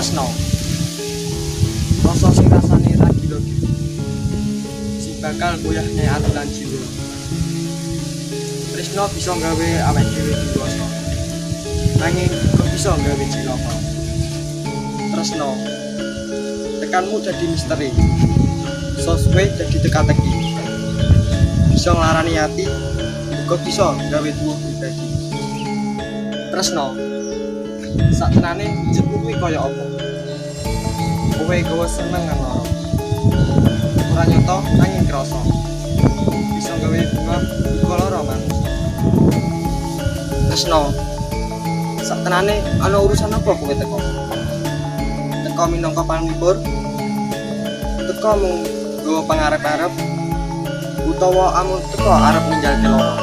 tresno. Rasa sing rasane ra gila-gila. Sing bakal goyahne ati lan jiwa. Tresno bisa nggawe awake dhewe dewasa. Nanging kok bisa nggawe cilaka. Tresno. Tekanmu jadi misteri. Soswe jadi teka-teki. Bisa nglarani ati, kok bisa nggawe tuwuh pribadi. Tresno. Saktenane wujudmu kuwi kaya apa? Kowe gawe seneng kan ora? Ora nyata nanging krasa. Bisa gawe bunga koloro manungsa. Tresno. Saktenane ana urusan apa kowe teko? Teko minangka panglipur? Teko mung nggawa pangarep-arep utawa amun teko arep ninggalke loro?